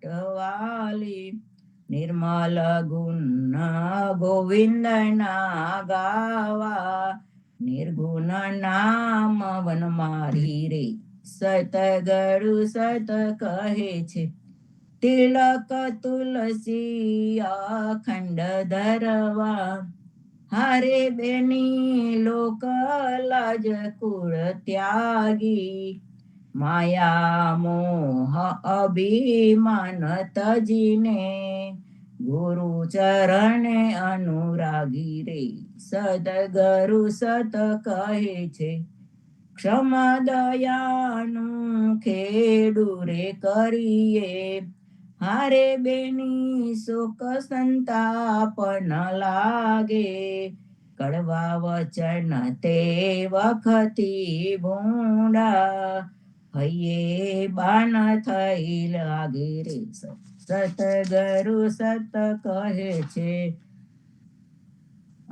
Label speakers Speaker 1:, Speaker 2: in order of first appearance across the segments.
Speaker 1: રટવાલી નિર્મલ ગુણ ગોવિંદના ગાવા નિર્ગુણ નામ વન મારી રે સતગરુ સત કહે છે તિલક તુલસી અખંડ ધરવા હારે બેની લોક લાજ કુળ ત્યાગી માયા મોહ અભિમાન તજીને ગુરુ ચરણે અનુરાગી રે સદગરુ સત કહે છે ક્ષમા દયાનું ખેડું રે કરીએ હારે બેની શોક સંતાપ ન લાગે કડવા વચન તે વખતી ભૂંડા હૈયે બાન થઈ લાગે રે સતગરુ સત કહે છે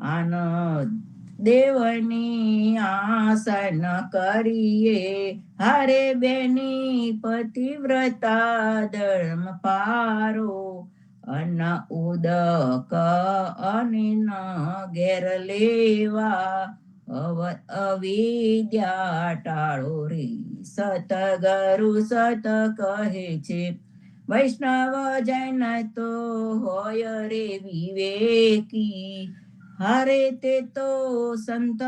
Speaker 1: આનંદ દેવની આસન કરીએ હારે બેની પતિવ્રતા ધર્મ પારો અન્ન ઉદક અને ન ઘેર લેવા અવિદ્યા ટાળો રે સતગરુ સત કહે છે વૈષ્ણવ જન તો હોય રે વિવેકી હારે તે તો સંત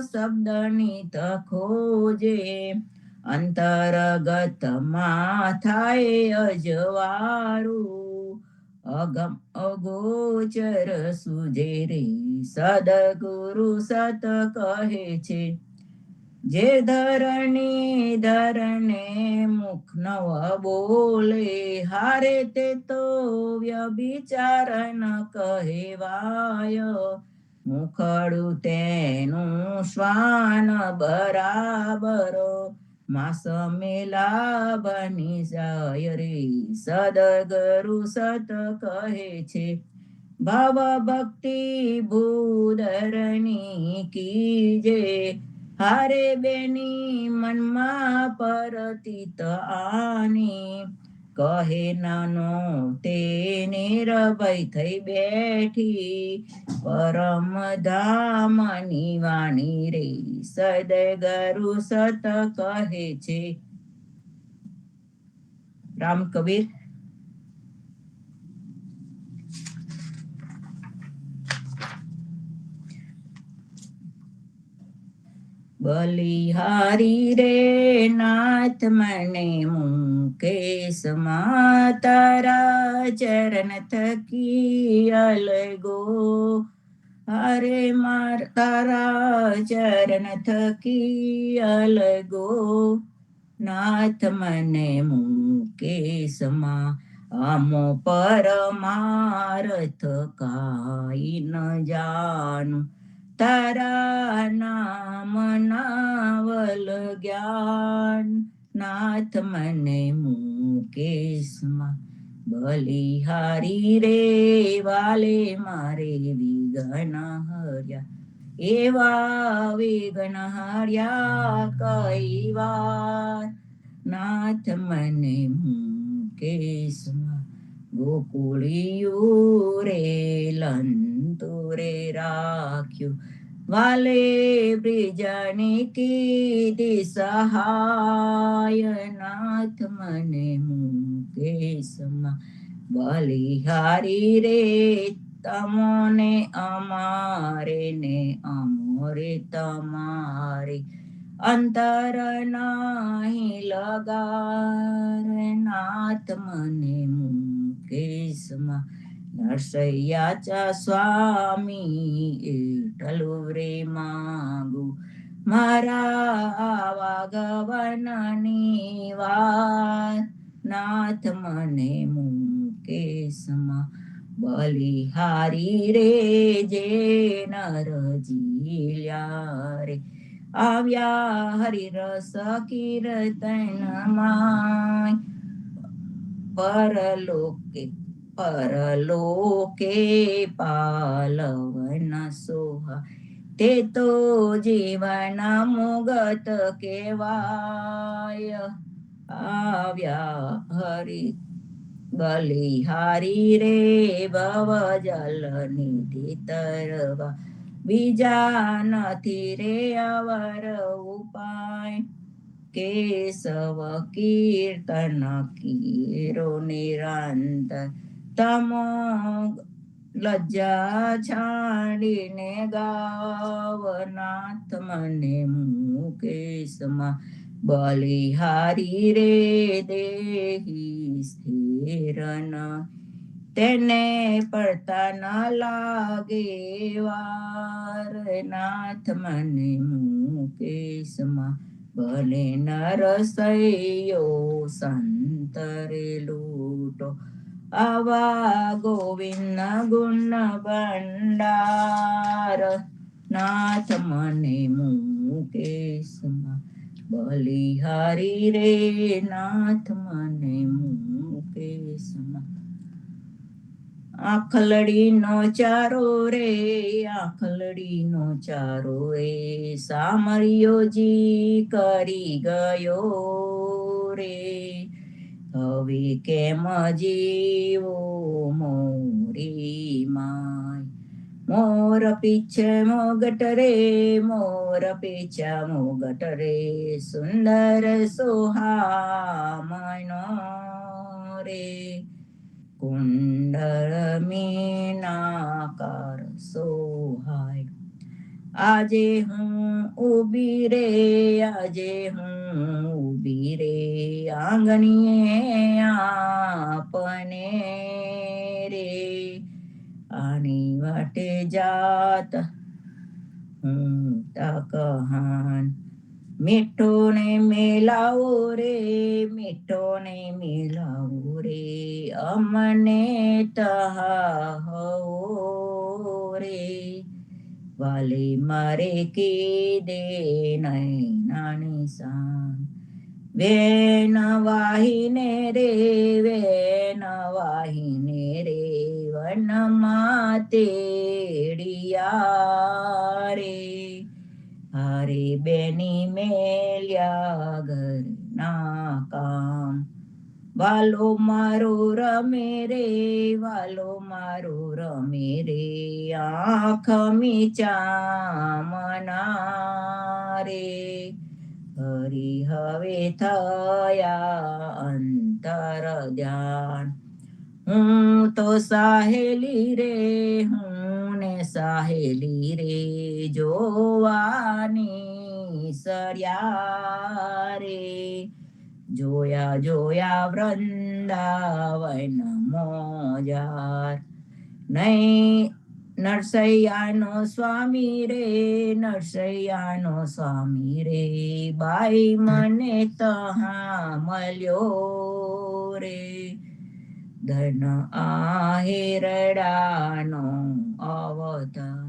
Speaker 1: શબ્દની ખોજે અંતરગતમાં થાય અજવાળું અગમ અગોચર સુજે રે સદગુરુ સત કહે છે જે ધરણી ધરને મુખ નવ બોલે હારે તે તો વ્યભિચાર ન કહેવાય મુખડું તેનું શ્વાન બરાબર માસ મેલા બની જાય રે સદગરુ સત કહે છે ભાવ ભક્તિ ભૂધરની કીજે હારે બેની મનમાં પરતિત આની કહે નાનો તે નિર્ભય થઈ બેઠી પરમ ધામની વાણી રે સદગરુ સત કહે છે રામ કબીર બલિહારી રે નાથ મને મુકેશ તારા ચરણ થકી અલગો હરે માર તારા ચરણ થકી અલગો નાથ મને મુકેશ આમો પરમાર્થ કાઈ ન જાનું તારા નામ નાવલ જ્ઞાન નાથ મને મુકેશમાં બલિહારી રે વાલે મારે વિઘ્ન હર્યા એવા વિઘ્ન હર્યા કઈ વાર નાથ મને મુકેશમાં ગોકુળિયું રે લંતુ રે રાખ્યું વાલે બ્રિજની કીધી સહાય નાથ મને મુકેશમાં બલિહારી રે તમોને અમારે ને અમોરે તમારે અંતર નાહી લગાર નાથ મને મુકેશમાં નરસૈયા સ્વામી એટલું રે માગું મારા વાગવનની વાત નાથ મને મુકેશમાં બલિહારી રે જે નરજીલ્યા રે આવ્યા હરિરસ કીર્તનમાં પરલોકે પાલવન સોહા તે તો જીવન મુગત કેવાય આવ્યા હરિ બલિહારી રે ભવ જલ નિધિ તરવા બીજા નથી રે અવર ઉપાય કેશવ કીર્તન કીરો નિરંતર તમો લજ્જા છાડીને ગાવનાથ મને મુકેશમાં બલિહારી રે દેહી સ્થિરન તેને પડતા ન લાગે વાર નાથ મને મુકેશમાં ભલે નરસૈયો સંતરે લૂટો આવા ગોવિંદ ગુણ ભંડાર નાથ મને મુકેશમાં બલિહારી રે નાથ મને મુકેશમાં આખલડીનો ચારો રે આખલડીનો ચારો રે સામરિયોજી કરી ગયો રે હવે કેમ જીવો મોરી માય મોર પીછે મોગટ રે મોર પીછા મોગટ રે સુંદર સોહામણો રે કુંડળ મીનાકાર સોહાય આજે હું ઊભી રે આજે હું ઊભી રે આંગણીએ આપને રે આની વાટે જાત હું તકહાન મીઠો ને મેલાવો રે મીઠો ને મેલાવો રે અમને તહો રે વાલી મારે કીધે નૈનાની સાન વેન વાહીને રે વેન વાહીને રે વનમાં તેડિયા રે હારે બેની મેલ્યા ઘરના કામ વાલો મારો રમે રે વાલો મારો રમે રે આંખ મીચામણા રે હરી હવે થયા અંતર ધ્યાન હું તો સાહેલી રે હું ને સાહેલી રે જોવાની સર્યા રે જોયા જોયા વૃંદાવન મોજાર નહીં નરસૈયાનો સ્વામી રે નરસૈયાનો સ્વામી રે બાઈ મને તહા મળ્યો રે ધન આહિરડાનો અવતાર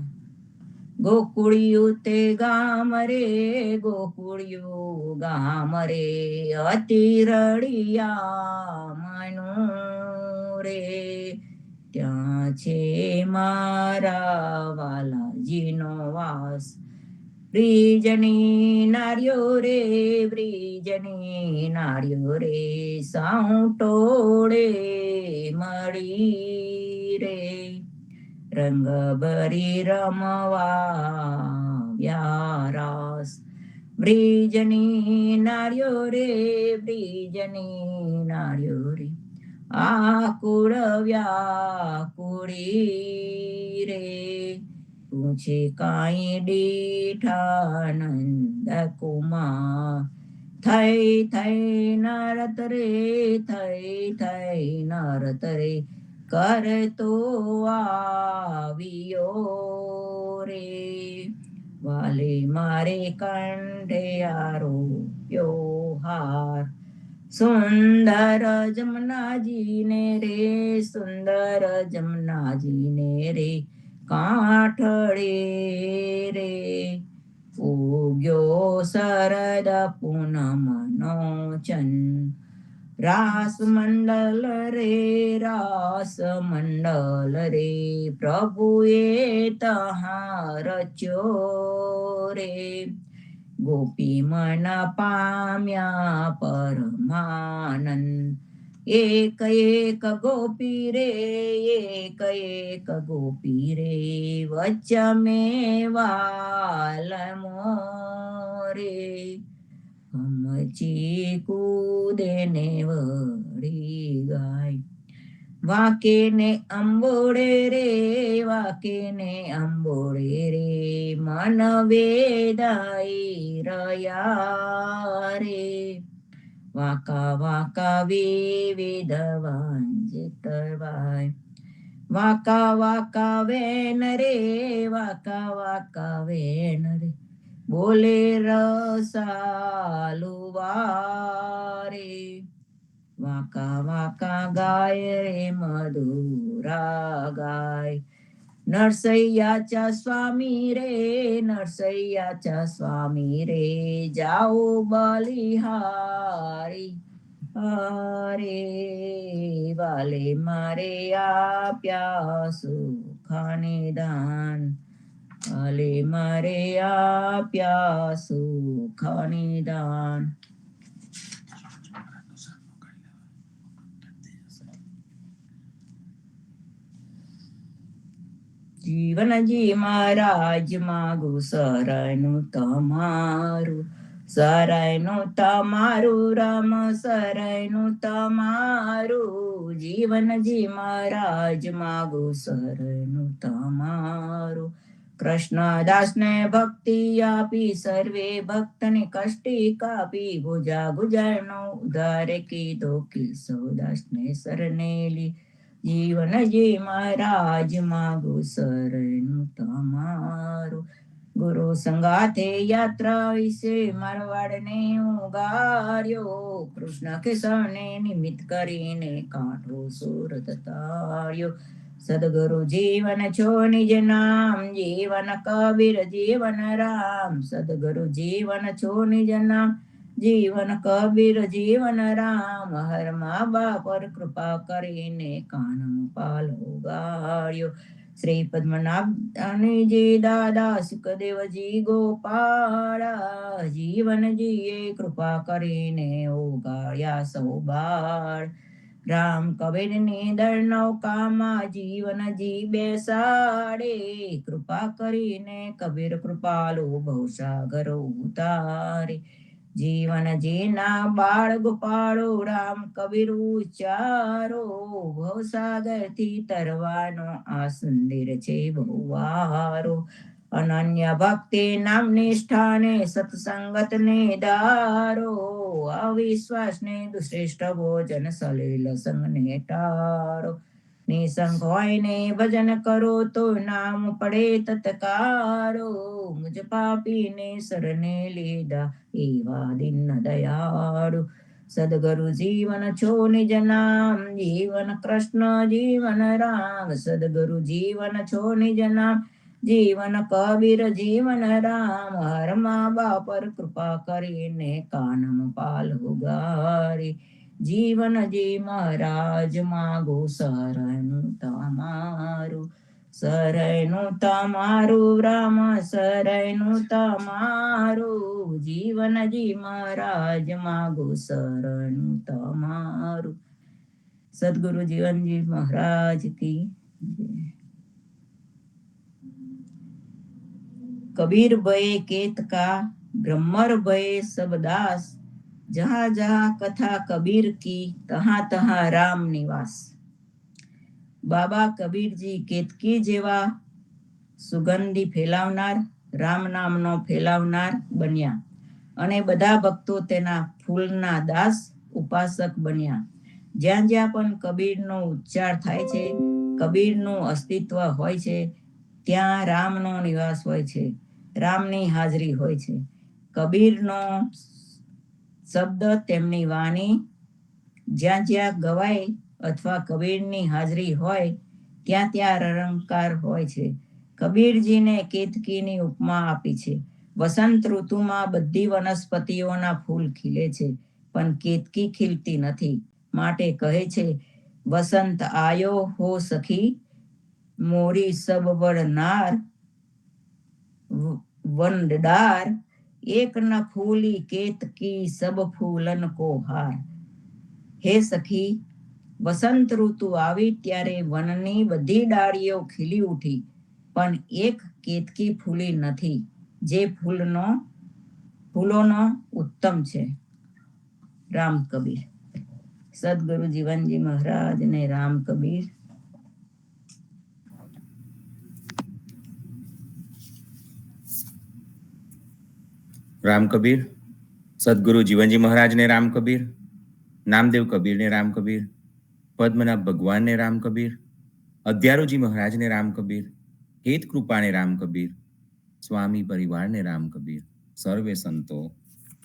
Speaker 1: ગોકુળિયું તે ગામ રે ગોકુળિયું ગામ રે અતિ રળિયા મનું રે ત્યાં છે મારા વાલાજીનો વાસ બ્રિજની નાર્યો રે બ્રિજની નાર્યો રે સાઉટોળે મળી રે રંગ ભરી રમવા વ્યારાસ બ્રિજની નાર્યો રે બ્રિજની નાર્યો રે આકુળ વ્યાકુળી રે પૂછે કાંઈ દીઠાનંદ કુમાર થઈ થઈ નરત રે થઈ થઈ નરત રે કરતો આવ્યો રે વાલે મારે કંઠે આરોગ્યો હાર સુંદર જમનાજીને રે સુંદર જમનાજીને રે કાંઠળે રે ઉગ્યો શરદ પૂનમનો ચંદ રાસ મંડલ રે પ્રભુએ તહા રચ્યો રે ગોપી મન પામ્યા પરમાનંદ એક એક ગોપી રે, એક એક ગોપી રે, વચ્ચ મેં વાલ મોરે, હમચી કૂદે ને વળી ગાય. વાકે ને અંબોડે રે, વાકે ને અંબોડે રે, મન વેદાઈ રહ્યા રે. વાકા વાકા વિવિધ વાંજિતવાય, વાકા વાકા વેન રે, વાકા વાકા વેન રે, બોલે રસાલુવારે. વાકા વાકા ગાય રે મધુરા ગાય. નરસૈયાચા સ્વામી રે, નરસૈયાચા સ્વામી રે, જાઓ બલિહારી હરે. વાલે મારે આપ્યા સુખાને દાન, વાલે મારે આપ્યા સુખાને દાન. જીવનજી મહારાજ માગું શરણું તમારું, શરણું તમારું રામ, શરણું તમારું. જીવનજી મહારાજ માગું શરણું તમારું. કૃષ્ણદાસને ભક્તિ આપી, સર્વે ભક્તને કષ્ટી કાપી, ગુજા ગુજારનો ઉધાર કીધો, કેશવદાસને શરણે લી. જીવનજી મહારાજ માગું શરણું તમારું. ગુરુ સંગાથે યાત્રા વિશે મારવાડને ઉગાર્યો, કૃષ્ણ કેશવને નિમિત્ત કરીને કાંઠો સુરત તાર્યો. સદગુરુ જીવન છો નિજ નામ, જીવન કબીર જીવન રામ. સદગુરુ જીવન છો નિજ નામ, જીવન કબીર જીવન રામ. હર મા બાપ પર કૃપા કરીને કાનમ પાલ ઉગાડ્યો. શ્રી પદ્મનાભજી દાદા સુખદેવજી ગોપાળા, જીવનજીએ કૃપા કરીને ઉગાડ્યા સૌ બાળ. રામ કબીરની દર નૌકામાં જીવનજી બેસાડે, કૃપા કરીને કબીર કૃપાલુ ભવસાગર ઉતારે. જીવનજીના બાળ ગોપાળો રામ કબીર ઉચ્ચારો, ભવસાગરથી તરવાનો આ સંદેર છે બહુવારો. અનન્ય ભક્તિ નામ નિષ્ઠાને સત્સંગતને દારો, અવિશ્વાસને દુશ્રેષ્ઠ ભોજન સલીલ સંગને ટાળો. નિસંગ હોયને ભજન કરો તો નામ પડે તત્કારો, મુજ પાપીને શરણે લીધા એવા દીન દયાળુ. સદગુરુ જીવન છો નિજ નામ, જીવન કૃષ્ણ જીવન રામ. સદગુરુ જીવન છો નિજ નામ, જીવન કબીર જીવન રામ. હર મા બાપ પર કૃપા કરીને કાનમ પાલ ઉગારી. જીવનજી મહારાજ માગો શરણું તમારું, શરણું તમારું રામ, શરણું તમારું. જીવનજી મહારાજ માગો શરણું તમારું. સદગુરુ જીવનજી મહારાજ કી જય. कबीर भये केत का, ब्रह्मर भये सब दास. जहाँ जहाँ कथा कबीर की, तहाँ तहाँ राम निवास. બાબા કબીરજી કેતકી જેવા સુગંધી ફેલાવનાર, રામ નામનો ફેલાવનાર બન્યા અને બધા ભક્તો તેના ફૂલના દાસ ઉપાસક બન્યા. જ્યાં જ્યાં પણ કબીરનો ઉચ્ચાર થાય છે, કબીરનું અસ્તિત્વ હોય છે, ત્યાં રામનો નિવાસ હોય છે, રામની હાજરી હોય છે. કબીરનો શબ્દ તેમની વાણી જ્યાં જ્યાં ગવાય અથવા કબીરની હાજરી હોય ત્યાં ત્યાં રણકાર હોય છે. કબીરજીને કેતકીની ઉપમા આપી છે. વસંત ઋતુમાં બધી વનસ્પતિઓના ફૂલ ખીલે છે, પણ કેતકી ખીલતી નથી. માટે કહે છે, વસંત આયો હો સખી, મોરી સબ વરનાર. વનડાર એક ન ફૂલી કેતકી, સબ ફૂलन को हार. હે સખી, વસંત ઋતુ આવી ત્યારે વનની બધી ડાળીઓ ખીલી ઉઠી, પણ એક કેતકી ફૂલી નથી, જે ફૂલોનો ઉત્તમ છે. રામ કબીર. સદગુરુ જીવનજી મહારાજ ને રામ કબીર.
Speaker 2: રામ કબીર, સદગુરુ જીવનજી મહારાજ ને રામ કબીર, નામદેવ કબીર ને રામ કબીર, પદ્મનાભ ભગવાન ને રામ કબીર, અધ્યારોજી મહારાજ ને રામ કબીર, હેત કૃપા ને રામ કબીર, સ્વામી પરિવાર ને રામ કબીર, સર્વે સંતો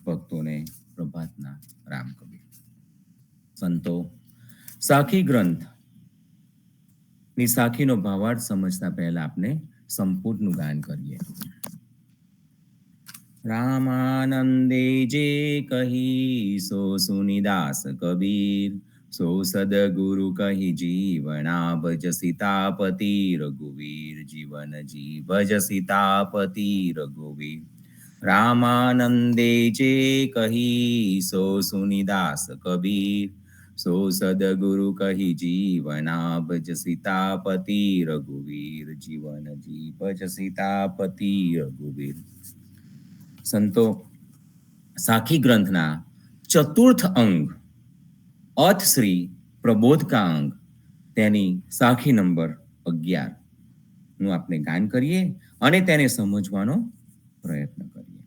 Speaker 2: ભક્તોને પ્રભાતના રામ કબીર. સંતો, સાખી ગ્રંથ ની સાખીનો ભાવાર્થ સમજતા પહેલા આપણે સંપૂર્ણનું ગાન કરીએ. રામાનંદે જે કહી સો સુનિદાસ કબીર, સો સદગુરુ કહી જીવના ભજ સીતાપતિ રઘુવીર, જીવન જી ભજ સીતાપતિ રઘુવીર. રામાનંદે જે કહી સો સુનિદાસ કબીર, સો સદગુરુ કહી જીવના ભજ સીતાપતિ રઘુવીર, જીવન જી ભજ સીતાપતિ રઘુવીર. સંતો, સાખી ગ્રંથના ચતુર્થ અંગ અથ શ્રી પ્રબોધકા અંગ તેની સાખી નંબર 11 નું આપણે ગાન કરીએ અને તેને સમજવાનો પ્રયત્ન કરીએ.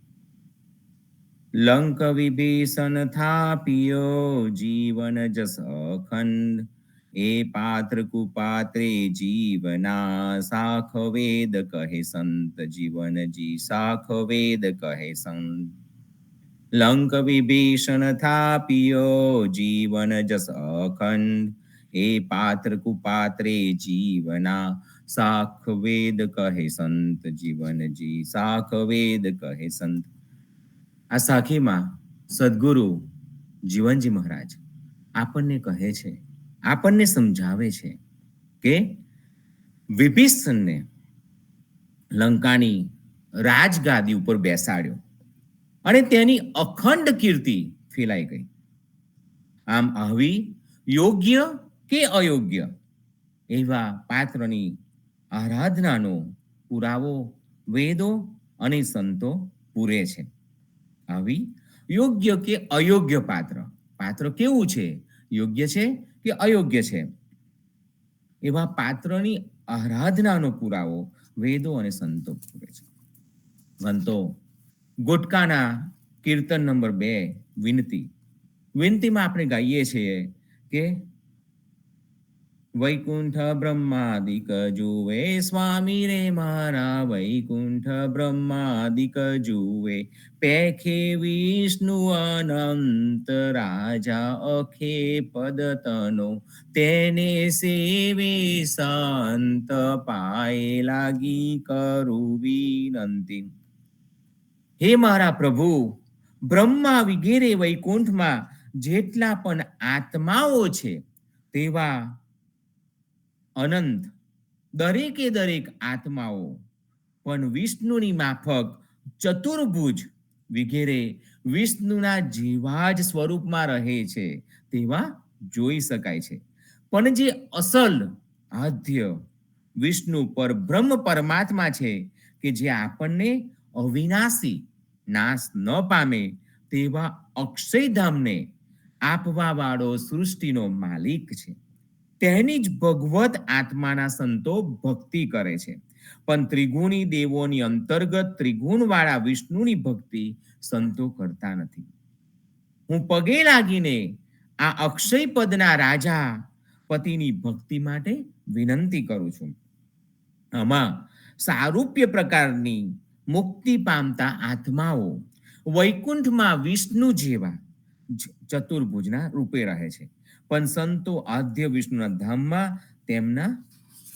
Speaker 2: લંક વિભીષણ થાપ્યો જીવન જસ અખંડ, એ પાત્ર કુપાત્રે જીવના સાખ વેદ કહે સંત, જીવન જી સાખ વેદ કહે સંત. લંક વિભીષણ થાપ્યો જીવન જસ અખંડ, એ પાત્ર કુપાત્રે જીવના સાખ વેદ કહે સંત, જીવન જી સાખ વેદ કહે સંત. આ સાખીમાં સદગુરુ જીવનજી મહારાજ આપણને કહે છે, આપણને સમજાવે છે કે વિભીષણને લંકાની રાજગાદી ઉપર બેસાડ્યો અને તેની અખંડ કીર્તિ ફેલાઈ ગઈ. આમ આવી યોગ્ય કે અયોગ્ય એવા પાત્રની આરાધનાનો પુરાવો વેદો અને સંતો પૂરે છે. આવી યોગ્ય કે અયોગ્ય પાત્ર કેવું છે, યોગ્ય છે કે અયોગ્ય છે, એવા પાત્રની આરાધનાનો પુરાવો વેદો અને સંતો પૂરે છે. સંતો ગોટકાના કીર્તન નંબર 2 વિનતીમાં આપણે ગાઈએ છીએ કે વૈકુંઠ બ્રહ્માદિક જુએ સ્વામી રે મારા, વૈકુંઠ બ્રહ્માદિક જુએ, પેખે વિષ્ણુ અનંત રાજા અખે પદતનો, તેને સેવે સંત પાએ લાગી કરું વિનંતી. હે મારા પ્રભુ, બ્રહ્મા વગેરે વૈકુંઠમાં જેટલા પણ આત્માઓ છે તેવા અનંત દરેકે દરેક આત્માઓ પણ વિષ્ણુની માફક ચતુર્ભુજ વગેરે વિષ્ણુના જેવા જ સ્વરૂપમાં રહે છે તેવા જોઈ શકાય છે. પણ જે અસલ આદ્ય વિષ્ણુ પર બ્રહ્મ પરમાત્મા છે કે જે આપણને અવિનાશી નાશ ન પામે તેવા અક્ષયધામને આપવા વાળો સૃષ્ટિનો માલિક છે, તેની જ ભગવત આત્માના સંતો ભક્તિ કરે છે. પણ ત્રિગુણી દેવોની અંતર્ગત ત્રિગુણ વાળા વિષ્ણુની ભક્તિ સંતો કરતા નથી. હું પગે લાગીને આ અક્ષય પદના રાજા પતિની ભક્તિ માટે વિનંતી કરું છું. આમાં સારૂપ્ય પ્રકારની મુક્તિ પામતા આત્માઓ વૈકુંઠમાં વિષ્ણુ જેવા ચતુર્ભુજના રૂપે રહે છે, પણ સંતો આદ્ય વિષ્ણુના ધામમાં તેમના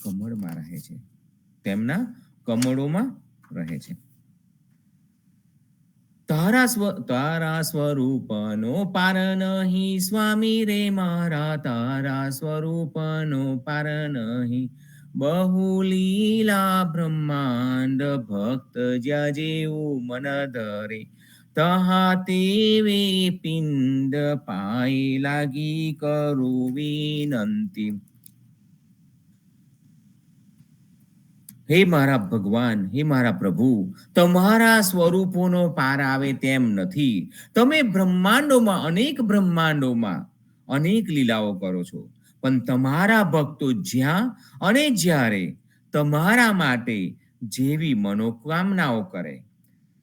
Speaker 2: કમળમાં રહે છે, તેમના કમળોમાં રહે છે. તારા સ્વરૂપનો પાર નહીં સ્વામી રે મારા, તારા સ્વરૂપનો પાર નહીં, બહુ લીલા બ્રહ્માંડ ભક્ત જ્યાં જેવું મન ધરે, તહા તેવે પિંડ પાઈ લાગી કરું વિનંતી. હે મારા ભગવાન, હે મારા પ્રભુ, તમારા સ્વરૂપોનો પાર આવે તેમ નથી. તમે બ્રહ્માંડોમાં અનેક લીલાઓ કરો છો, પણ તમારા ભક્તો જ્યાં અને જ્યારે તમારા માટે જેવી મનોકામનાઓ કરે,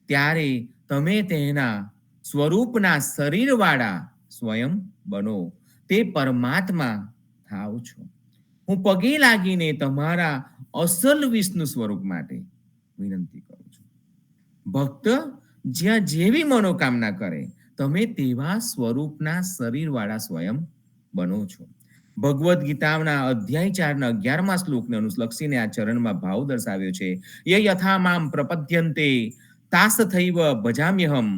Speaker 2: ત્યારે તમે તેના સ્વરૂપના શરીરવાળા સ્વયં બનો, તે પરમાત્મા થાવ છો. હું પગે લાગીને તમારા અસલ વિષ્ણુ સ્વરૂપ માટે વિનંતી કરું છું. ભક્ત જ્યાં જેવી મનોકામના કરે, તમે તેવા સ્વરૂપના શરીરવાળા સ્વયં બનો છો. ભગવદ્ ગીતાના અધ્યાય 4 ના 11મા શ્લોકને અનુલક્ષીને આ ચરણમાં ભાવ દર્શાવ્યો છે. ય યથા મામ પ્રપદ્યન્તે તાસથૈવ ભજામ્યહમ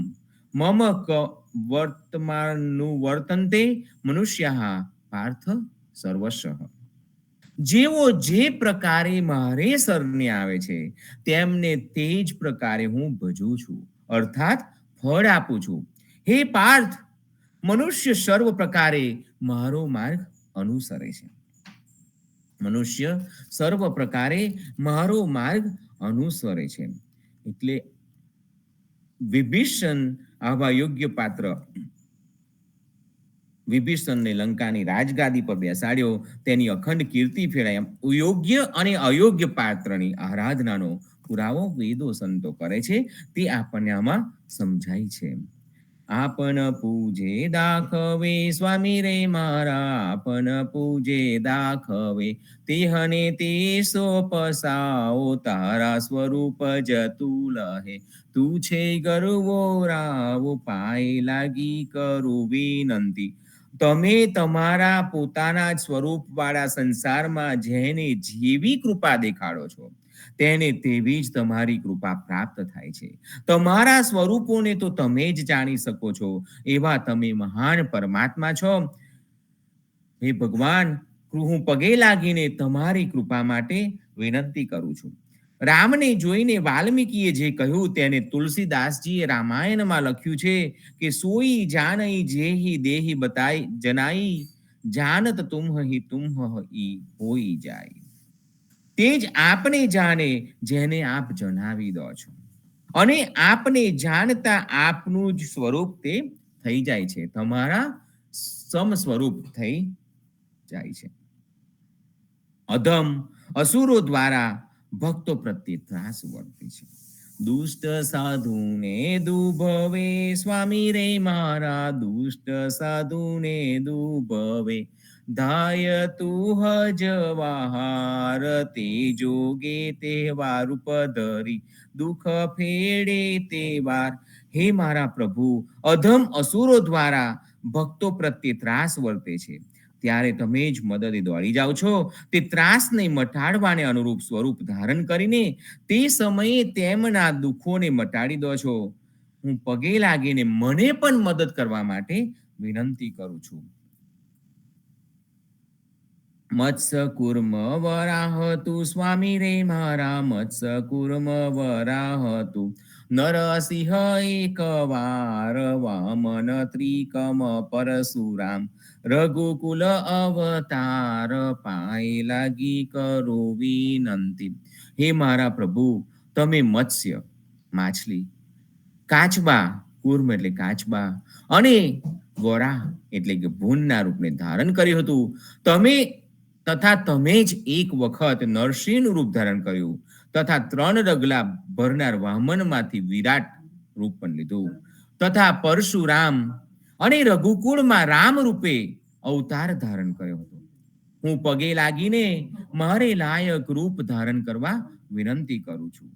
Speaker 2: મમ વર્તમાનુવર્તન્તે મનુષ્યાઃ પાર્થ સર્વશઃ. જેઓ જે પ્રકારે મારે શરણે આવે છે, તેમને તે જ પ્રકારે હું ભજું છું, અર્થાત ફળ આપું છું. હે પાર્થ, મનુષ્ય સર્વ પ્રકારે મારો માર્ગ અનુસરે છે. મનુષ્ય સર્વ પ્રકારે મારો માર્ગ અનુસરે છે. એટલે વિભીષણ આવા યોગ્ય પાત્ર વિભીષણને લંકાની રાજગાદી પર બેસાડ્યો, તેની અખંડ કીર્તિ ફેરાય. યોગ્ય અને અયોગ્ય પાત્રની આરાધનાનો પુરાવો વેદો સંતો કરે છે, તે આપણને આમાં સમજાય છે. આપન પૂજે દાખવે સ્વામી રે મારા, આપન પૂજે દાખવે તેહને તે સોપસાઓ, તારા સ્વરૂપ જતું લહે તું છે ગરવો રાવો, પાય લાગી કરું વિનંતી. તમે તમારા પોતાના જ સ્વરૂપવાળા સંસારમાં જેને જેવી કૃપા દેખાડો છો, તેને તેવી જ તમારી કૃપા પ્રાપ્ત થાય છે. તમારા સ્વરૂપોને તો તમે જ જાણી શકો છો, એવા તમે મહાન પરમાત્મા છો. હે ભગવાન, હું પગે લાગીને તમારી કૃપા માટે વિનંતી કરું છું. રામને જોઈને વાલ્મીકીએ જે કહ્યું તેને તુલસીદાસજીએ રામાયણમાં લખ્યું છે કે સોઈ જાનઈ જેહી દેહી બતાઈ જનાઈ, જાનત તુમ્હ હિ તુમ્હ ઈ હોઈ જાય. તે જ આપને જાણે જેને આપ જણાવી દો છો, અને આપને જાણતા આપનું જ સ્વરૂપ તે થઈ જાય છે, તમારા સમ સ્વરૂપ થઈ જાય છે. અધમ અસુરો દ્વારા ભક્તો પ્રત્યે ત્રાસ વર્તે છે. દુષ્ટ સાધુને દુભવે સ્વામી રે મારા, દુષ્ટ સાધુને દુભવે ધાય તું હજવાહાર, તે જોગે તેવા રૂપ ધરી દુઃખ ફેડે તે વાર. હે મારા પ્રભુ, અધમ અસુરો દ્વારા ભક્તો પ્રત્યે ત્રાસ વર્તે છે, ત્યારે તમે જ મદદે દોડી જાઓ છો. તે ત્રાસને મટાડવાને અનુરૂપ સ્વરૂપ ધારણ કરીને તે સમયે તેમના દુઃખોને મટાડી દો છો. હું પગે લાગીને મને પણ મદદ કરવા માટે વિનંતી કરું છું. મત્સ્ય કુર્મ વરાહ તું સ્વામી રે મારા, મત્સ્ય કુર્મ વરાહ તું નરસિંહ એક વાર, વામન ત્રિકમ પરશુરામ રઘુકુલ અવતાર, પાય લાગી કરો વિનંતી. હે મારા પ્રભુ, તમે મત્સ્ય માછલી, કાચબા કુર્મ એટલે કાચબા, અને વરાહ એટલે કે ભૂનના રૂપને ધારણ કર્યું હતું. તમે જ એક વખત નરસિંહનું રૂપ ધારણ કર્યું, તથા 3 ડગલા ભરનાર વામનમાંથી વિરાટ રૂપ પણ લીધું, તથા પરશુરામ અને રઘુકુળમાં રામ રૂપે અવતાર ધારણ કર્યો હતો. હું પગે લાગીને મારે લાયક રૂપ ધારણ કરવા વિનંતી કરું છું.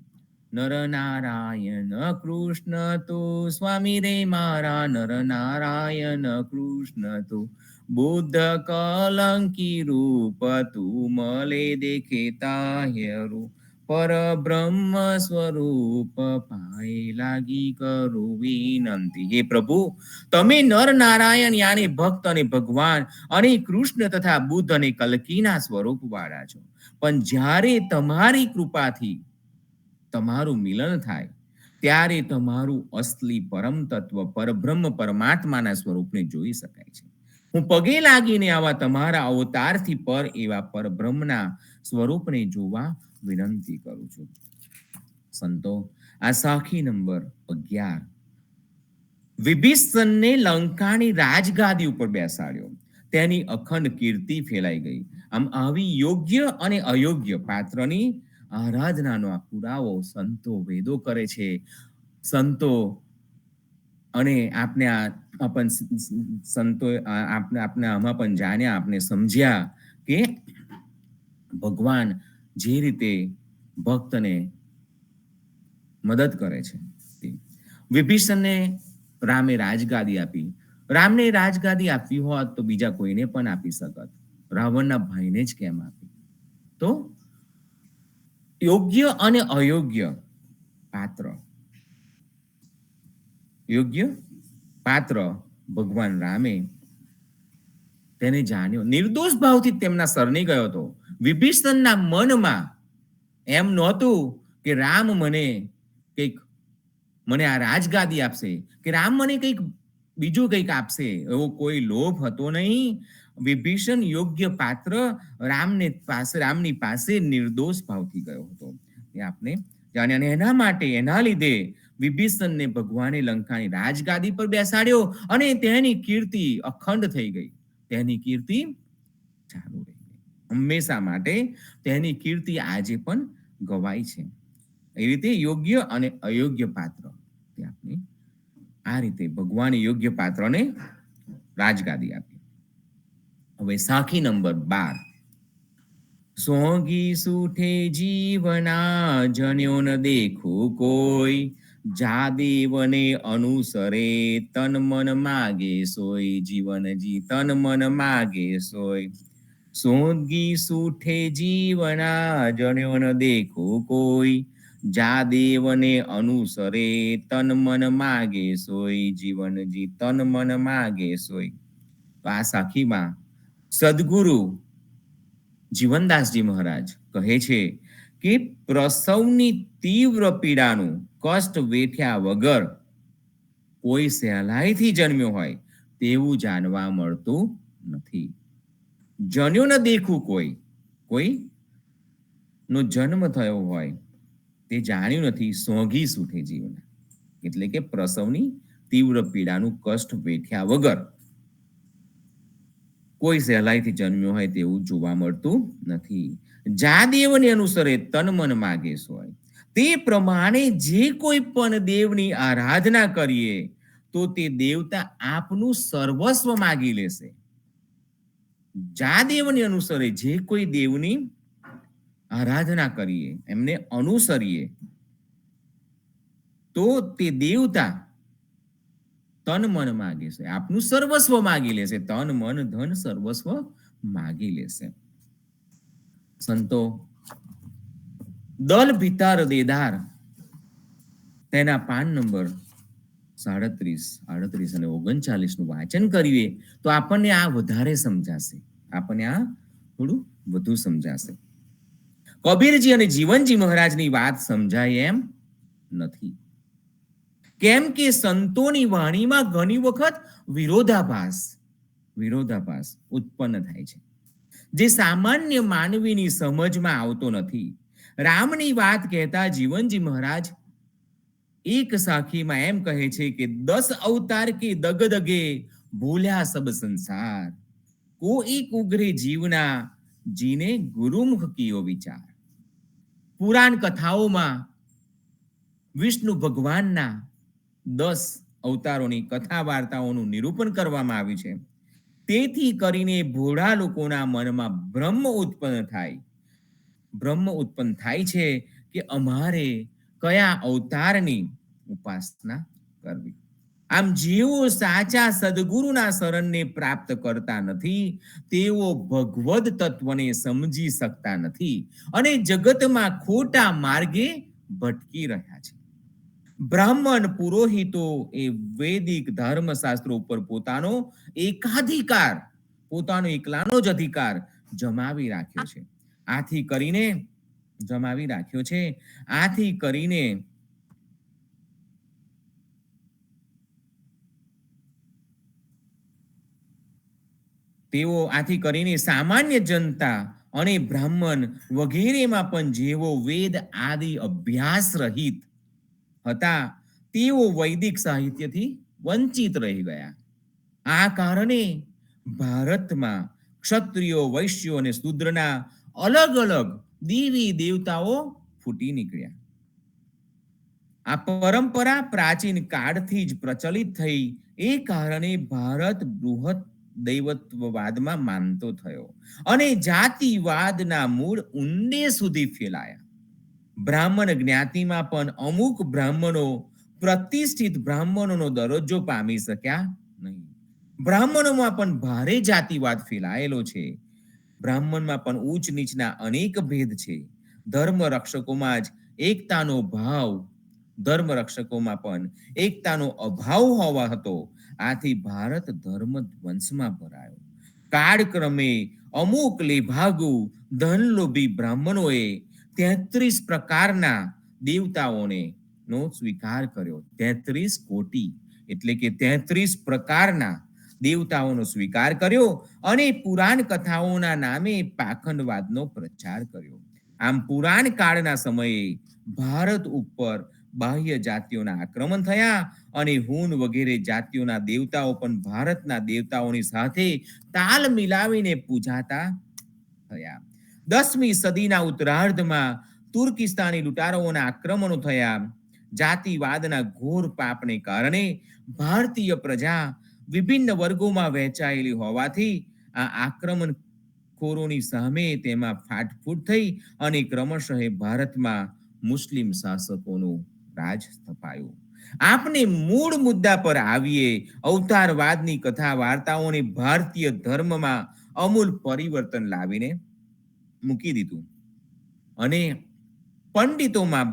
Speaker 2: નર નારાયણ કૃષ્ણ તો સ્વામી રે મારા, નર નારાયણ કૃષ્ણ તો બુદ્ધ કલંકી રૂપ, તું મલે દેખે તાહેરું પરબ્રહ્મ સ્વરૂપ, પાય લાગી કરું વિનંતી. હે પ્રભુ, તમે નર નારાયણ યાની ભક્ત અને ભગવાન અને કૃષ્ણ તથા બુદ્ધ અને કલ્કીના સ્વરૂપ વાળા છો, પણ જ્યારે તમારી કૃપાથી તમારું મિલન થાય, ત્યારે તમારું અસલી પરમ તત્વ પરબ્રહ્મ પરમાત્માના સ્વરૂપને જોઈ શકાય છે. હું પગે લાગીને આવા તમારા અવતારથી પર એવા પરબ્રહ્મના સ્વરૂપને જોવા વિનંતી કરું છું. સંતો, આ સાખી નંબર 11. વિભીષણને લંકાની રાજગાદી ઉપર બેસાડ્યો, તેની અખંડ કીર્તિ ફેલાઈ ગઈ. આમ આવી યોગ્ય અને અયોગ્ય પાત્રની આરાધનાનો આ પુરાવો સંતો વેદો કરે છે. સંતો અને આપને આપણ સંતો આપને આમાં પણ જાણ્યા, આપને સમજ્યા કે ભગવાન જે રીતે ભક્તને મદદ કરે છે. વિભીષણને રામે રાજગાદી આપી. રામને રાજગાદી આપવી હોત તો બીજા કોઈને પણ આપી શકત, રાવણના ભાઈને જ કેમ આપી? તો યોગ્ય અને અયોગ્ય પાત્ર, યોગ્ય પાત્ર ભગવાન રામે તેને જાણ્યો, નિર્દોષ ભાવથી તેમના શરણે ગયો હતો. વિભીષણના મનમાં એમ નહોતું કે રામ મને આ રાજગાદી આપશે, કે રામ મને કંઈક બીજું કંઈક આપશે, એવો કોઈ લોભ હતો નહીં. વિભીષણ યોગ્ય પાત્ર રામની પાસે નિર્દોષ ભાવથી ગયો હતો, એ આપણે જાણ્યા. અને એના માટે, એના લીધે વિભીષણને ભગવાને લંકાની રાજગાદી પર બેસાડ્યો અને તેની કીર્તિ અખંડ થઈ ગઈ. તેની કીર્તિ ચાલુ રહી ગઈ હંમેશા માટે. તેની કીર્તિ આજે પણ ગવાય છે. એ રીતે યોગ્ય અને અયોગ્ય પાત્ર, તે આપણે આ રીતે ભગવાને યોગ્ય પાત્રને રાજગાદી આપી. હવે સાખી નંબર 12. સોંગી સૂઠે જીવના, જન્યો ન દેખું કોઈ, જા દેવને અનુસરે, તન મન માગે સોય. જીવનજી તન મન માગે સોય. સોંગી સૂઠે જીવના, જન્યો ન દેખું કોઈ, જા દેવને અનુસરે, તન મન માગે સોય. જીવનજી તન મન માગે સોય. તો આ સાખીમાં સદગુરુ જીવનદાસજી મહારાજ કહે છે કે પ્રસવની તીવ્ર પીડાનું કષ્ટ વેઠ્યા વગર કોઈ સહેલાઈથી જન્મ્યો હોય તેવું જાણવા મળતું નથી. જન્યો ન દેખું કોઈ નો જન્મ થયો હોય તે જાણ્યું નથી. સોંઘી સૂઠે જીવન એટલે કે પ્રસવની તીવ્ર પીડાનું કષ્ટ વેઠ્યા વગર કોઈ સહેલાઈથી જન્મ્યો હોય તેવું જોવા મળતું નથી. જા દેવને અનુસરે, તન મન માગે સોય. તે પ્રમાણે જે કોઈ પણ દેવની આરાધના કરીએ તો તે દેવતા આપનું સર્વસ્વ માગી લેશે. જા દેવને અનુસરે, જે કોઈ દેવની આરાધના કરીએ, એમને અનુસરીએ તો તે દેવતા તન મન માગે છે, આપનું સર્વસ્વ માગી લેશે. તન મન ધન સર્વસ્વ માગી લેશે. સંતો, દલ ભીતાર દેદાર તેના પાન નંબર 37, 38 અને 39 નું વાંચન કરીએ તો આપણને આ વધારે સમજાશે, આપણને આ થોડું વધુ સમજાશે. કબીરજી અને જીવનજી મહારાજની વાત સમજાય એમ નથી, કેમ કે સંતોની વાણીમાં ઘણી વખત વિરોધાભાસ ઉત્પન્ન થાય છે, જે સામાન્ય માનવીની સમજમાં આવતો નથી. રામની વાત કહેતા જીવનજી મહારાજ એક સાખીમાં એમ કહે છે કે 10 અવતાર કે દગદગે ભૂલ્યા સબ સંસાર, કોઈ ઉગ્રે જીવના જીને ગુરુમુખ કીયો વિચાર. પુરાણ કથાઓમાં વિષ્ણુ ભગવાનના 10 અવતારોની કથા વાર્તાઓનું નિરૂપણ કરવામાં આવ્યું છે. તેથી કરીને ભોળા લોકોના મનમાં ભ્રમ ઉત્પન્ન થાય છે કે અમારે કયા અવતારની ઉપાસના કરવી. આમ જેઓ સાચા સદગુરુના શરણને પ્રાપ્ત કરતા નથી તેઓ ભગવદ તત્વને સમજી શકતા નથી અને જગતમાં ખોટા માર્ગે ભટકી રહ્યા છે. બ્રાહ્મણ પુરોહિતો એ વૈદિક ધર્મશાસ્ત્રો ઉપર પોતાનો એકલાનો જ અધિકાર જમાવી રાખ્યો છે. આથી કરીને તેઓ આથી કરીને સામાન્ય જનતા અને બ્રાહ્મણ વગેરેમાં પણ જેવો વેદ આદિ અભ્યાસ રહિત હતા તેઓ વૈદિક સાહિત્યથી વંચિત રહી ગયા. આ કારણે ભારતમાં ક્ષત્રિયો, વૈશ્યો અને શૂદ્રના અલગ અલગ દેવી દેવતાઓ ફૂટી નીકળ્યા. આ પરંપરા પ્રાચીન કાળથી જ પ્રચલિત થઈ એ કારણે ભારત બૃહત દૈવત્વવાદમાં માનતો થયો અને જાતિવાદના મૂળ ઊંડે સુધી ફેલાયા. બ્રાહ્મણ જ્ઞાતિમાં પણ અમુક બ્રાહ્મણો પ્રતિષ્ઠિત બ્રાહ્મણોનો દરજ્જો પામી શક્યા નહીં. બ્રાહ્મણોમાં પણ ભારે જાતિવાદ ફેલાયેલો છે. બ્રાહ્મણમાં પણ ઊંચ નીચના અનેક ભેદ છે. ધર્મ રક્ષકોમાં જ એકતાનો ભાવ ધર્મ રક્ષકોમાં પણ એકતાનો અભાવ હોવા હતો. આથી ભારત ધર્મ ધ્વંસમાં ભરાયો. કાળક્રમે અમુક લેભાગુ ધનલોભી બ્રાહ્મણોએ 33 પ્રકારના દેવતાઓને નો સ્વીકાર કર્યો. 33 કોટી એટલે કે 33 પ્રકારના દેવતાઓનો સ્વીકાર કર્યો અને પુરાણ કથાઓના નામે પાખંડવાદનો પ્રચાર કર્યો. આમ પુરાણ કાળના સમયે ભારત ઉપર બાહ્ય જાતિઓના આક્રમણ થયા અને હૂન વગેરે જાતિઓના દેવતાઓ પણ ભારતના દેવતાઓની સાથે તાલ મિલાવીને પૂજાતા થયા. 10મી સદીના ઉત્તરાર્ધમાં તુર્કિસ્તાની લૂંટારાઓના આક્રમણો થયા. જાતિવાદના ઘોર પાપને કારણે ભારતીય પ્રજા વિભિન્ન વર્ગોમાં વહેંચાયેલી હોવાથી આ આક્રમણખોરોની સામે તેમાં ફાટફૂટ થઈ અને ક્રમશઃ ભારતમાં મુસ્લિમ શાસકોનું રાજ સ્થપાયું. આપને મૂળ મુદ્દા પર આવીએ. અવતારવાદની કથા વાર્તાઓને ભારતીય ધર્મમાં અમૂલ પરિવર્તન લાવીને મૂકી દીધું અને પંડિતોમાં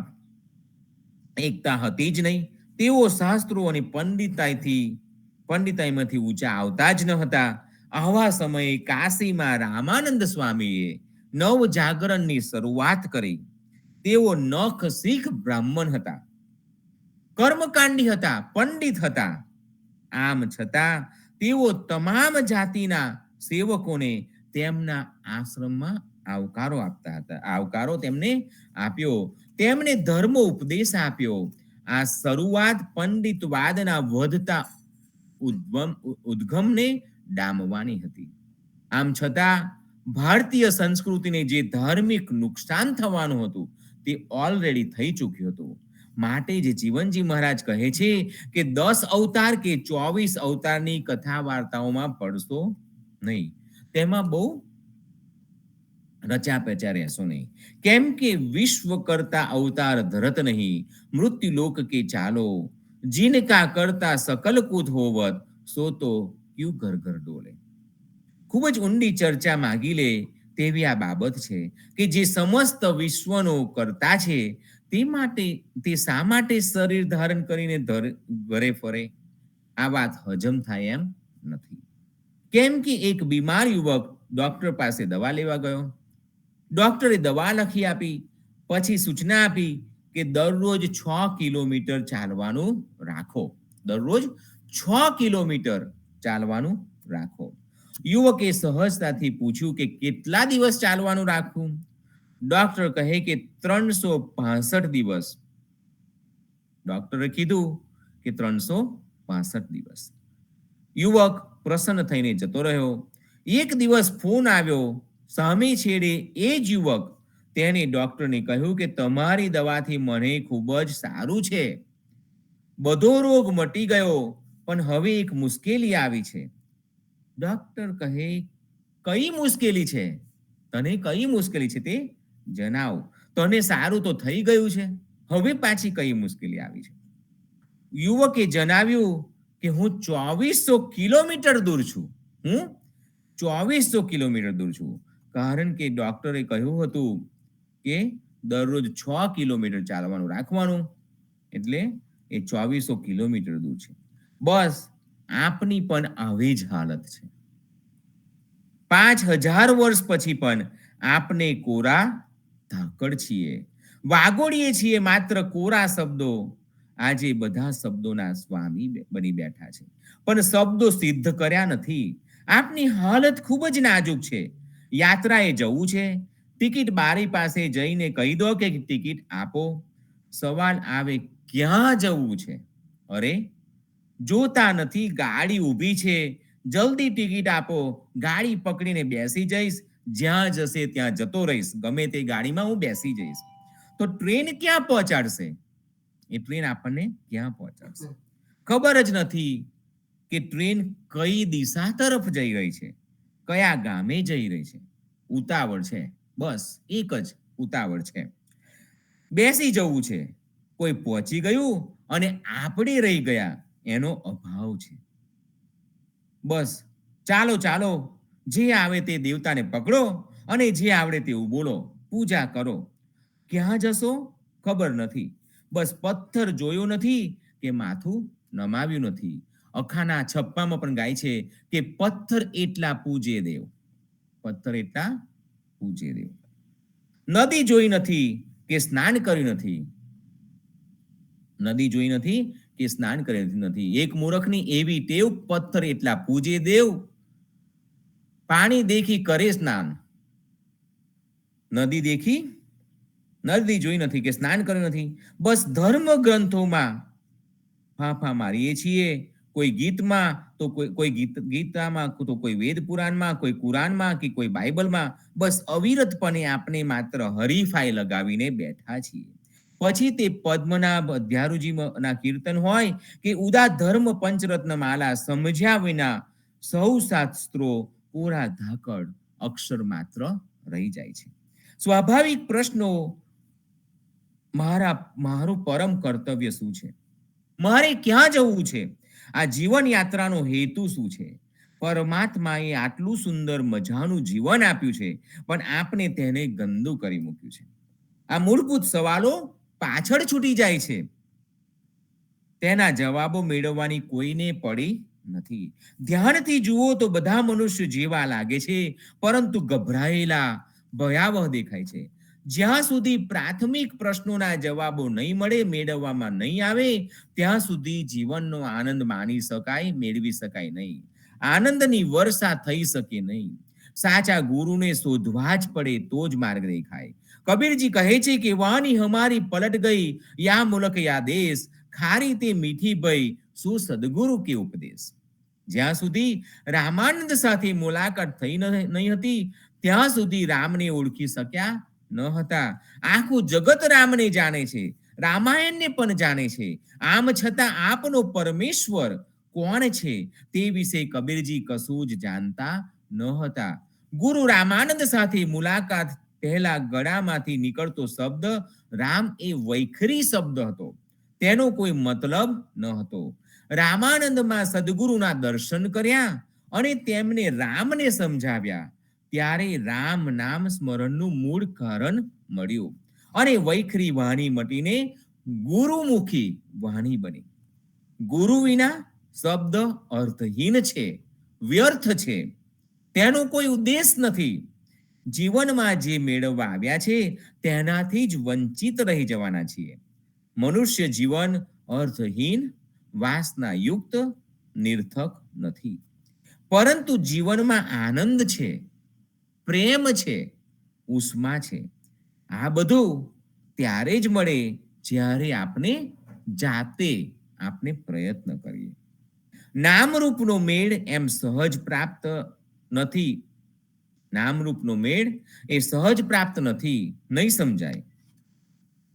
Speaker 2: એકતા હતી જ નહીં. તેઓ શાસ્ત્રો અને પંડિતાઈમાંથી ઊંચા આવતા જ ન હતા. આવા સમયે કાશીમાં રામાનંદ સ્વામીએ નવ જાગરણની શરૂઆત કરી. તેઓ નખ શીખ બ્રાહ્મણ હતા, કર્મકાંડી હતા, પંડિત હતા. આમ છતાં તેઓ તમામ જાતિના સેવકોને તેમના આશ્રમમાં આવકારો તેમને આપ્યો. તેમણે ધર્મ ઉપદેશ આપ્યો. આ શરૂઆત પંડિતવાદના વધતા ઉદ્ગમને ડામવાની હતી. આમ છતાં ભારતીય સંસ્કૃતિને જે ધાર્મિક નુકસાન થવાનું હતું તે ઓલરેડી થઈ ચૂક્યું હતું. માટે જ જીવનજી મહારાજ કહે છે કે 10 અવતાર કે 24 અવતારની કથા વાર્તાઓમાં પડશો નહીં. તેમાં બહુ રચા પેચા રહેશો નહીં. કેમ કે વિશ્વ કરતા અવતાર ધરત નહીં, મૃત્યુ લોક કે ચાલો, જીનકા કરતા સકલ કુત હોવત, સો તો ક્યુ ઘર ઘર ડોલે. ખૂબ જ ઊંડી ચર્ચા માગી લે તેવી આ બાબત છે કે જે સમસ્ત વિશ્વનો કરતા છે તે શા માટે શરીર ધારણ કરીને ઘરે ફરે? આ વાત હજમ થાય એમ નથી. કેમ કે એક બીમાર યુવક ડોક્ટર પાસે દવા લેવા ગયો. ડોક્ટરે દવા લખી આપી, પછી સૂચના આપી કે દરરોજ 6 કિલોમીટર ચાલવાનું રાખો. દરરોજ 6 કિલોમીટર ચાલવાનું રાખો. યુવકે સહજતાથી પૂછ્યું કે કેટલા દિવસ ચાલવાનું રાખવું? ડોક્ટર કહે કે 365 દિવસ. ડોક્ટરે કીધું કે 365 દિવસ. યુવક પ્રસન્ન થઈને જતો રહ્યો. એક દિવસ ફોન આવ્યો. સામે છેડે એ જ યુવક તેને ડોક્ટરને કહ્યું કે તમારી દવાથી મને ખૂબ જ સારું છે, બધો રોગ મટી ગયો, પણ હવે એક મુશ્કેલી આવી છે. ડોક્ટર કહે કઈ મુશ્કેલી છે? તને કઈ મુશ્કેલી છે તે જણાવ. તને સારું તો થઈ ગયું છે, હવે પાછી કઈ મુશ્કેલી આવી છે? યુવકે જણાવ્યું કે હું 2400 કિલોમીટર દૂર છું. હું 2400 કિલોમીટર દૂર છું. કારણ કે ડોક્ટરે કહ્યું હતું કે દરરોજ 6 કિલોમીટર ચાલવાનું રાખવાનું, એટલે એ 2400 કિલોમીટર દૂર છે. બસ આપની પણ આવી જ હાલત છે. 5000 વર્ષ પછી પણ આપને કોરા ધાકડ છીએ, વાગોડીએ છીએ માત્ર કોરા શબ્દો. આજે બધા શબ્દોના સ્વામી બની બેઠા છે, પણ શબ્દો સિદ્ધ કર્યા નથી. આપની હાલત ખૂબ જ નાજુક છે. યાત્રાએ જવું છે, ટિકિટ બારી પાસે જઈને કહી દો કે ટિકિટ આપો. સવાલ આવે, ક્યાં જવું છે? અરે, જોતા નથી ગાડી ઊભી છે, જલ્દી ટિકિટ આપો, ગાડી પકડીને બેસી જઈશ, જ્યાં જશે ત્યાં જતો રહીશ, ગમે તે ગાડીમાં હું બેસી જઈશ. તો ટ્રેન ક્યાં પહોંચાડશે? એ ટ્રેન આપણને ક્યાં પહોંચાડશે? ખબર જ નથી કે ટ્રેન કઈ દિશા તરફ જઈ રહી છે, કયા ગામે જઈ રહી છે. ઉતાવળ છે, બસ એક જ ઉતાવળ છે. બેસી જવું છે, કોઈ પહોંચી ગયું અને આપણે રહી ગયા, એનો અભાવ છે. બસ ચાલો ચાલો, જે આવે તે દેવતાને પકડો અને જે આવડે તેવું બોલો, પૂજા કરો. ક્યાં જશો ખબર નથી, બસ પથ્થર જોયો નથી કે માથું નમાવ્યું નથી. અખાના છપ્પામાં પણ ગાય છે કે પથ્થર એટલા પૂજે દેવ, પથ્થર એટલા પૂજે દેવ. નદી જોઈ નથી કે સ્નાન કર્યું નથી, નદી જોઈ નથી કે સ્નાન કર્યું નથી. એક મૂર્ખની એવી ટેવ, પથ્થર એટલા પૂજે દેવ, પાણી દેખી કરે સ્નાન. નદી જોઈ નથી કે સ્નાન કર્યું નથી. બસ ધર્મ ગ્રંથોમાં ફાંફા મારીએ છીએ, કોઈ ગીતમાં તો કોઈ ગીતામાં, તો કોઈ વેદ પુરાણમાં, કોઈ કુરાનમાં કે કોઈ બાઇબલમાં. બસ અવિરતપણે આપણે માત્ર હરીફાઈ લગાવીને બેઠા છીએ. પછી તે પદ્મનાભ અધ્યારુજીના કીર્તન હોય કે ઉદા ધર્મ પંચરત્ન માલા, સમજ્યા વિના સૌ શાસ્ત્રો કોરા ધાકડ, અક્ષર માત્ર રહી જાય છે. સ્વાભાવિક પ્રશ્નો, મારું પરમ કર્તવ્ય શું છે? મારે ક્યાં જવું છે? આ જીવન યાત્રાનો હેતુ શું છે? પરમાત્માએ આટલું સુંદર મજાનું જીવન આપ્યું છે, પણ આપણે તેને ગંદુ કરી મૂક્યું છે. આ મૂળભૂત સવાલો પાછળ છૂટી જાય છે. તેના જવાબો મેળવવાની કોઈને પડી નથી. ધ્યાનથી જુઓ તો બધા મનુષ્ય જેવા લાગે છે, પરંતુ ગભરાયેલા, ભયાવહ દેખાય છે. જ્યાં સુધી પ્રાથમિક પ્રશ્નોના જવાબો નહીં મળે, મેળવવામાં નહીં આવે, ત્યાં સુધી જીવનનો આનંદ માણી શકાય, મેળવી શકાય નહીં. આનંદની વર્ષા થઈ શકે નહીં. સાચા ગુરુને શોધવા જ પડે તો જ માર્ગ દેખાય. કબીરજી કહે છે કે વાણી હમારી પલટ ગઈ, યા મુલક યા દેશ, ખારી તે મીઠી ભઈ, શું સદગુરુ કે ઉપદેશ. જ્યાં સુધી રામાનંદ સાથે મુલાકાત થઈ નહીં હતી, ત્યાં સુધી રામને ઓળખી શક્યા ન હતા. આખું જગત રામને જાણે છે, રામાયણને પણ જાણે છે. આમ છતાં આપનો પરમેશ્વર કોણ છે તે વિશે કબીરજી કશું જ જાણતા ન હતા. ગુરુ રામાનંદ સાથે મુલાકાત પહેલા ગળામાંથી નીકળતો શબ્દ રામ એ વૈખરી શબ્દ હતો, તેનો કોઈ મતલબ ન હતો. રામાનંદમાં સદગુરુના દર્શન કર્યા અને તેમને રામને સમજાવ્યા, ત્યારે રામ નામ સ્મરણનું મૂળ કારણ મળ્યું અને વૈખરી વાણી મટીને ગુરુમુખી વાણી બની. ગુરુ વિના શબ્દ અર્થહીન છે, વ્યર્થ છે, તેનો કોઈ ઉદ્દેશ નથી. જીવનમાં જે મેળવવા આવ્યા છે તેનાથી જ વંચિત રહી જવાના છીએ. મનુષ્ય જીવન અર્થહીન, વાસનાયુક્ત, નિર્થક નથી. પરંતુ જીવનમાં આનંદ છે, પ્રેમ છે, ઉષ્મા છે. આ બધું ત્યારે જ મળે જ્યારે આપણે જાતે પ્રયત્ન કરીએ. નામરૂપનો મેળ એમ સહજ પ્રાપ્ત નથી. નામરૂપનો મેળ એ સહજ પ્રાપ્ત નથી, નહીં સમજાય.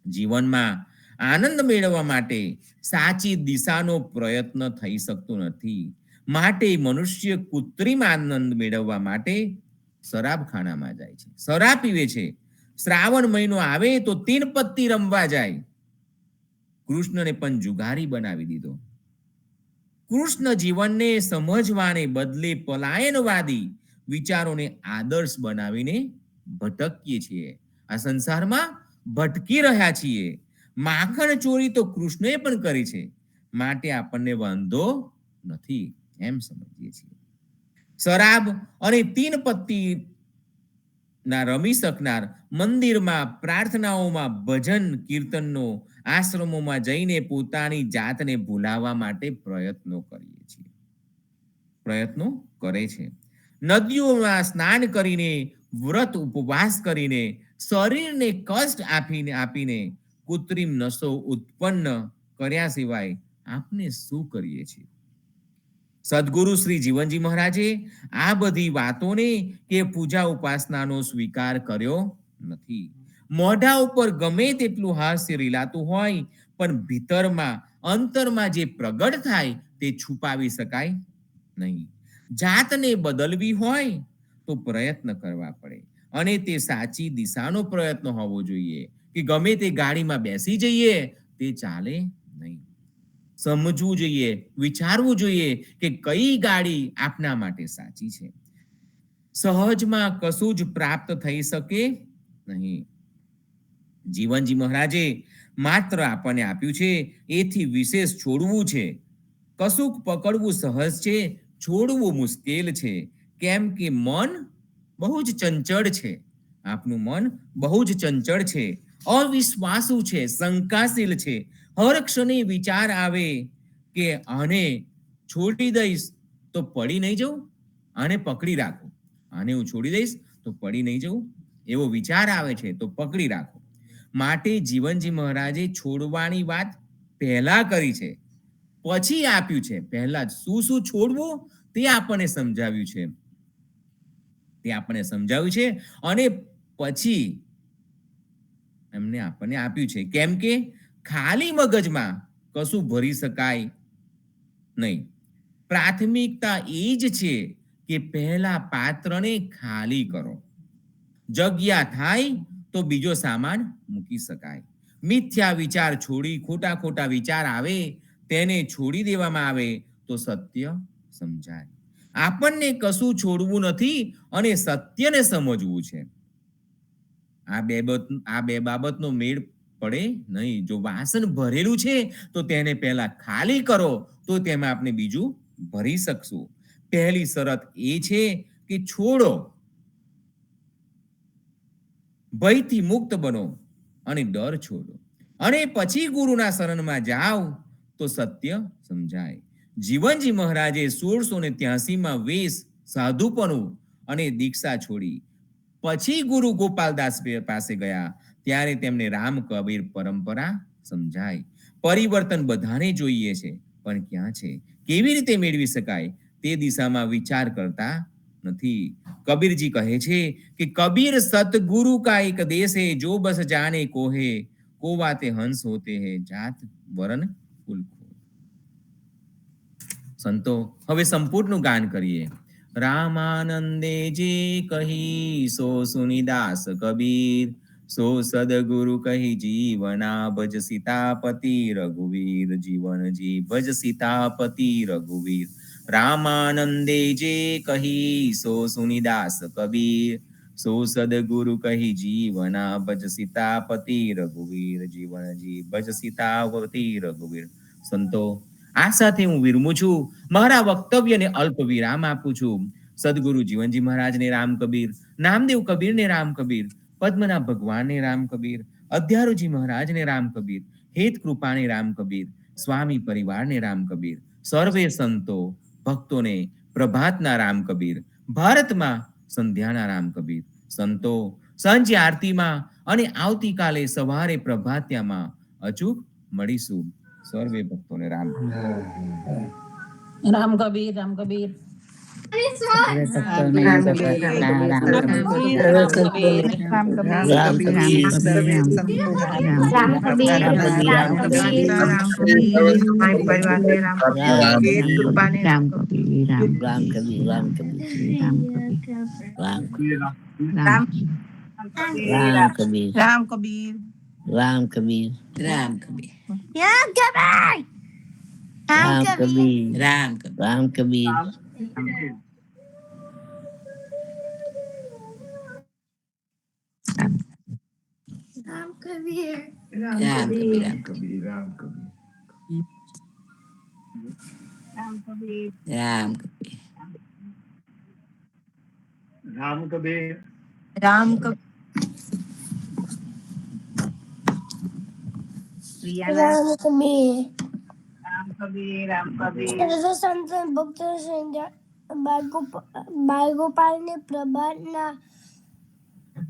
Speaker 2: જીવનમાં આનંદ મેળવવા માટે સાચી દિશાનો પ્રયત્ન થઈ શકતો નથી. માટે મનુષ્ય કૃત્રિમ આનંદ મેળવવા માટે શરાબખાનામાં જાય છે, શરાબ પીવે છે. શ્રાવણ મહિનો આવે તો તીન પત્તી રમવા જાય. કૃષ્ણને પણ જુગારી બનાવી દીધો. કૃષ્ણ જીવનને સમજવાને બદલે પલાયનવાદી વિચારોને આદર્શ બનાવીને ભટકીએ છીએ. આ સંસારમાં ભટકી રહ્યા છીએ. માખણ ચોરી તો કૃષ્ણએ પણ કરી છે, માટે આપણને વાંધો નથી એમ સમજીએ છીએ. શરાબ અને તીન પત્તી ના રમી શકનાર મંદિરમાં, પ્રાર્થનાઓમાં, ભજન કીર્તનનો, આશ્રમોમાં જઈને પોતાની જાતને ભૂલાવવા માટે પ્રયત્નો કરે છે. નદીઓમાં સ્નાન કરીને, વ્રત ઉપવાસ કરીને, શરીરને કષ્ટ આપીને કૃત્રિમ નસો ઉત્પન્ન કર્યા સિવાય આપને શું કરીએ છીએ? સદગુરુ શ્રી જીવનજી મહારાજે આ બધી વાતોને કે પૂજા ઉપાસનાનો સ્વીકાર કર્યો નથી. મોઢા ઉપર ગમે તેટલું હાસ્ય રીલાતું હોય, પણ ભીતરમાં અંતરમાં જે પ્રગટ થાય તે છુપાવી શકાય નહીં. જાતને બદલવી હોય તો પ્રયત્ન કરવા પડે, અને તે સાચી દિશાનો પ્રયત્ન હોવો જોઈએ. કે ગમે તે ગાડીમાં બેસી જઈએ તે ચાલે નહીં. સમજવું જોઈએ, વિચારવું જોઈએ કે કઈ ગાડી આપના માટે સાચી છે. સહજમાં કશું જ પ્રાપ્ત થઈ શકે નહીં. જીવનજી મહારાજે માત્ર આપણને આપ્યું છે, એથી વિશેષ છોડવું છે. કશુંક પકડવું સહજ છે, છોડવું મુશ્કેલ છે. કેમ કે મન બહુ જ ચંચળ છે. આપનું મન બહુ જ ચંચળ છે, અવિશ્વાસુ છે, શંકાશીલ છે. હર ક્ષણે વિચાર આવે કે આને છોડી દઈશ તો પડી નહીં જવું, આને પકડી રાખો, આને હું છોડી દઈશ તો પડી નહીં જવું, એવો વિચાર આવે છે તો પકડી રાખો. માટે જીવનજી મહારાજે છોડવાની વાત પહેલા કરી છે, પછી આપ્યું છે. પહેલા શું શું છોડવું તે આપણને સમજાવ્યું છે, અને પછી એમને આપણને આપ્યું છે. કેમ કે ખાલી મગજમાં કશું ભરી શકાય નહીં. પ્રાથમિકતા એ જ છે કે પહેલા પાત્રને ખાલી કરો. જગ્યા થાય તો બીજો સામાન મૂકી શકાય. મિથ્યા વિચાર છોડી ખોટા વિચાર આવે તેને છોડી દેવામાં આવે તો સત્ય સમજાય. આપણને કશું છોડવું નથી અને સત્યને સમજવું છે. આ બે બાબતનો મેળ પડે નહીં. જો વાસણ ભરેલું છે તો તેને પહેલા ખાલી કરો, તો તેમાં આપણે બીજું ભરી શકશું. પહેલી શરત એ છે કે છોડો, ભયથી મુક્ત બનો અને ડર છોડો, અને પછી ગુરુના શરણમાં જાઓ તો સત્ય સમજાય. જીવનજી મહારાજે 1683માં વેશ, સાધુપણું અને દીક્ષા છોડી પછી ગુરુ ગોપાલદાસ પાસે ગયા ત્યારે તેમને રામ કબીર પરંપરા સમજાય. પરિવર્તન બધાને જોઈએ છે, પણ ક્યાં છે, કેવી રીતે મેળવી શકાય તે દિશામાં વિચાર કરતા નથી. કબીરજી કહે છે કે કબીર સતગુરુ કા એક દેશ હે, જો બસ જાને કોહે, કો વાતે હંસ હોતે હે, જાત વરણ કુલ ખો. સંતો, હવે સંપૂર્ણ ગાન કરીએ. રામાનંદે જે કહી સો સુનિદાસ કબીર, સો સદગુરુ કહી જીવના, ભજ સીતાપતિ રઘુવીર, જીવન જી ભજ સીતાપતિ રઘુવીર. રામાનંદે જે કહી સો સુનિદાસ કબીર, સો સદગુરુ કહી જીવના, ભજ સીતાપતિ રઘુવીર, જીવન જી ભજ સીતાપતિ રઘુવીર. સંતો, આ સાથે હું વિરમું છું. મારા વક્તવ્યને અલ્પ વિરામ આપું છું. સદગુરુ જીવનજી મહારાજને રામ કબીર, નામદેવ કબીરને રામ કબીર, પદ્મનાભ ભગવાનને રામ કબીર, અધ્યારોજી મહારાજને રામ કબીર, હેત કૃપાને રામ કબીર, સ્વામી પરિવારને રામ કબીર, સર્વે સંતો ભક્તોને પ્રભાતના રામ કબીર, ભારતમાં સંધ્યાના રામ કબીર. સંતો, સાંજે આરતીમાં અને આવતીકાલે સવારે પ્રભાત્યામાં અચૂક મળીશું. સર્વે ભક્તોને રામ
Speaker 3: રામ કબીર, રામ કબીર.
Speaker 4: રામ કબીર.
Speaker 5: રામ કબીર.
Speaker 3: રામ કબીર.
Speaker 5: રામ કબીર.
Speaker 3: રામ કબીર.
Speaker 5: રામ કબીર.
Speaker 4: રામ કબીર.
Speaker 3: રામ કબીર. રામ કબીર.
Speaker 4: રામ કબીર.
Speaker 3: રામ કબીર.
Speaker 4: રામ કબીર.
Speaker 1: રામ કબીર.
Speaker 4: રામ કબીર. રામ કબીર. સંત ભક્તો બાળગોપાલને પ્રભાતના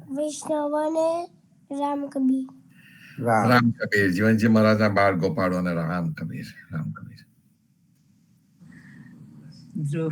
Speaker 4: વૈષ્ણવને રામ કબીર.
Speaker 6: રામ કબીર, જીવનજી મહારાજના બાળ ગોપાળો અને રામ કબીર.
Speaker 3: ધ્રુવ